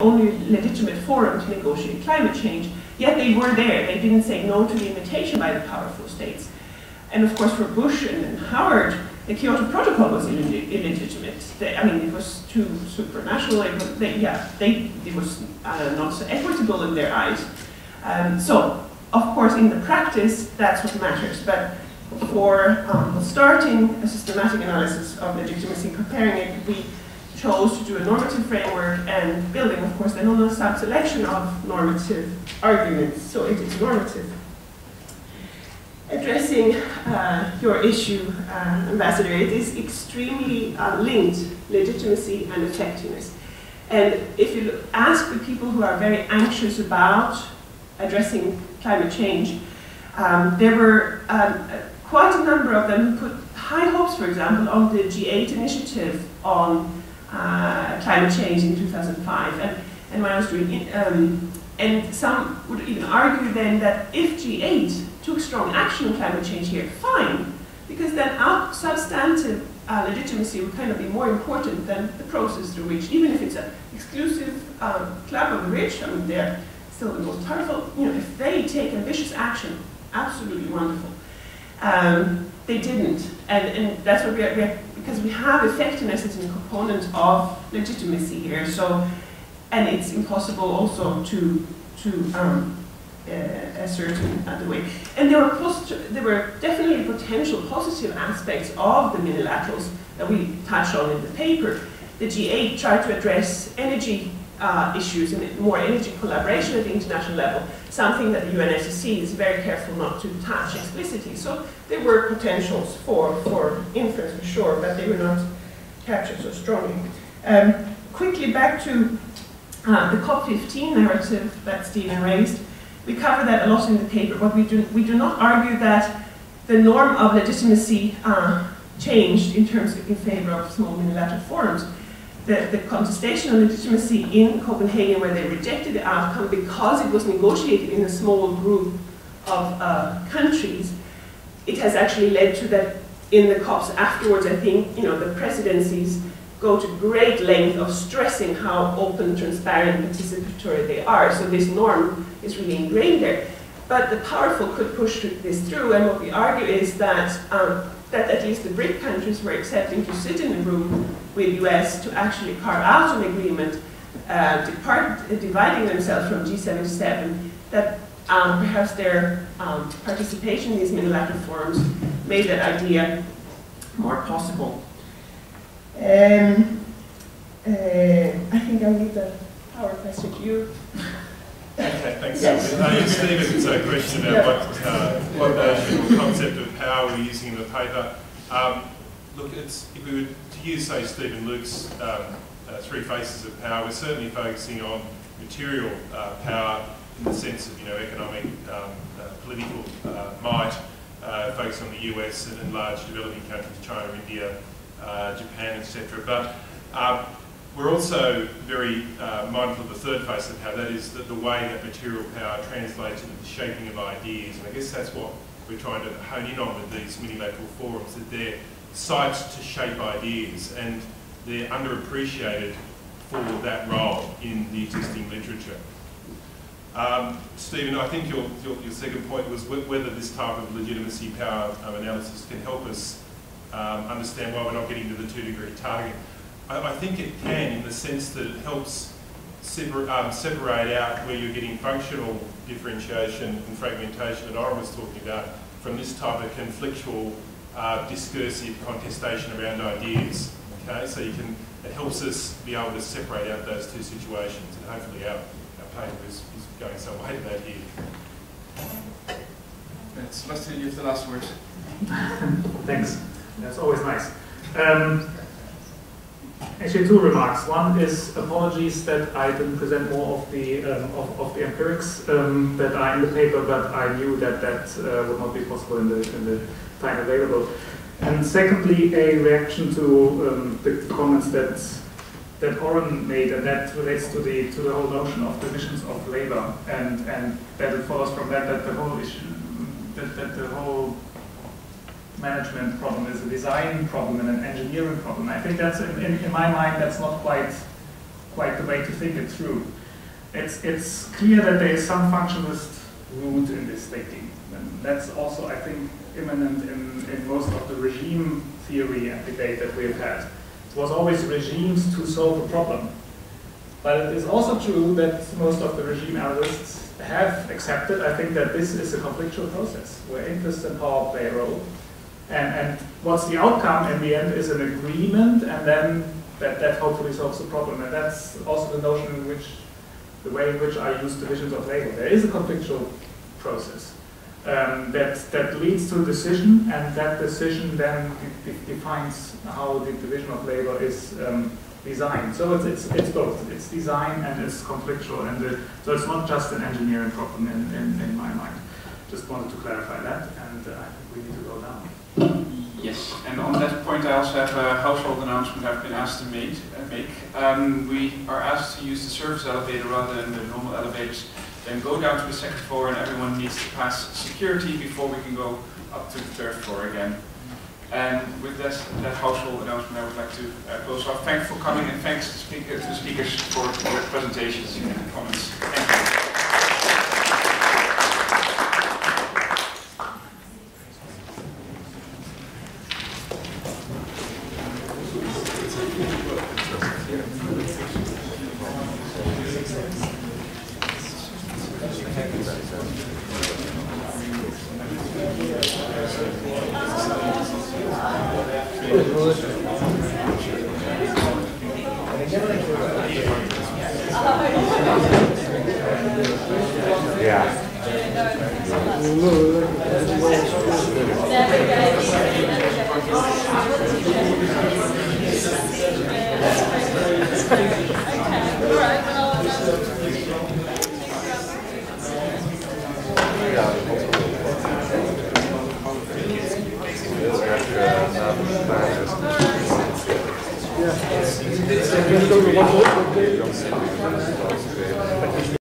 only legitimate forum to negotiate climate change, yet they were there. They didn't say no to the invitation by the powerful states. And of course, for Bush and Howard, the Kyoto Protocol was illegitimate. It was too supranational. It was not so equitable in their eyes. So, of course, in the practice, that's what matters. But for starting a systematic analysis of legitimacy, comparing it, we chose to do a normative framework and building, of course, then on a sub-selection of normative arguments. So it is normative. Addressing your issue, Ambassador, it is extremely linked, legitimacy and effectiveness. And if you ask the people who are very anxious about addressing climate change, there were quite a number of them who put high hopes, for example, on the G8 initiative on climate change in 2005. And when I was doing and some would even argue then that if G8 took strong action on climate change here, fine, because then our substantive legitimacy would kind of be more important than the process through which, even if it's an exclusive club of the rich, I mean, they're still the most powerful, if they take ambitious action, absolutely wonderful. They didn't, and that's what because we have effectiveness as a component of legitimacy here, so, and it's impossible also to ascertain the way. And there were definitely potential positive aspects of the minilaterals that we touched on in the paper. The G8 tried to address energy issues and more energy collaboration at the international level, something that the UNSC is very careful not to touch explicitly. So there were potentials for influence for sure, but they were not captured so strongly. Quickly back to the COP15 narrative that Stephen raised. We cover that a lot in the paper, but we do not argue that the norm of legitimacy changed in favor of small unilateral forums. The contestation of legitimacy in Copenhagen, where they rejected the outcome because it was negotiated in a small group of countries, it has actually led to that in the COPs afterwards. I think the presidencies go to great length of stressing how open, transparent, participatory they are. So this norm is really ingrained there. But the powerful could push this through, and what we argue is that that at least the BRIC countries were accepting to sit in a room with the US to actually carve out an agreement, dividing themselves from G77, that perhaps their participation in these minilateral forums made that idea more possible. I think I'll leave the power question to you. Okay, thanks. Yes. Stephen's question about what the concept of power we're using in the paper. Look, if we were to use, say, Stephen Luke's three faces of power, we're certainly focusing on material power in the sense of economic, political might, focused on the US and large developing countries, China, India, Japan, etc. But we're also very mindful of the third face of power, that is the way that material power translates into the shaping of ideas. And I guess that's what we're trying to hone in on with these minilateral forums, that they're sites to shape ideas, and they're underappreciated for that role in the existing literature. Stephen, I think your second point was whether this type of legitimacy power analysis can help us understand why we're not getting to the 2-degree target. I think it can, in the sense that it helps separate out where you're getting functional differentiation and fragmentation that Oren was talking about from this type of conflictual, discursive contestation around ideas. Okay, so it helps us be able to separate out those two situations, and hopefully our paper is going some way to that here. Sebastian, you have the last word. Thanks. That's always nice. Actually, two remarks. One is apologies that I didn't present more of the empirics that are in the paper, but I knew that would not be possible in the time available. And secondly, a reaction to the comments that Oren made, and that relates to the whole notion of divisions of labor, and that it follows from that the whole issue, that the whole management problem is a design problem and an engineering problem. I think that's, in my mind, that's not quite quite the way to think it through. It's clear that there is some functionalist root in this thinking. And that's also, I think, immanent in most of the regime theory and debate that we've had. It was always regimes to solve a problem. But it is also true that most of the regime analysts have accepted, I think, that this is a conflictual process where interest and power play a role. And what's the outcome in the end is an agreement, and then that hopefully solves the problem. And that's also the notion in which, the way in which I use divisions of labor. There is a conflictual process that leads to a decision, and that decision then defines how the division of labor is designed. So it's both. It's design and it's conflictual, and so it's not just an engineering problem in my mind. Just wanted to clarify that, and I think we need to go down. Yes, and on that point I also have a household announcement I've been asked to make. We are asked to use the service elevator rather than the normal elevators. Then go down to the second floor, and everyone needs to pass security before we can go up to the third floor again. And with that household announcement, I would like to close off. Thanks for coming, and thanks to the speakers for their presentations and comments. Thank you.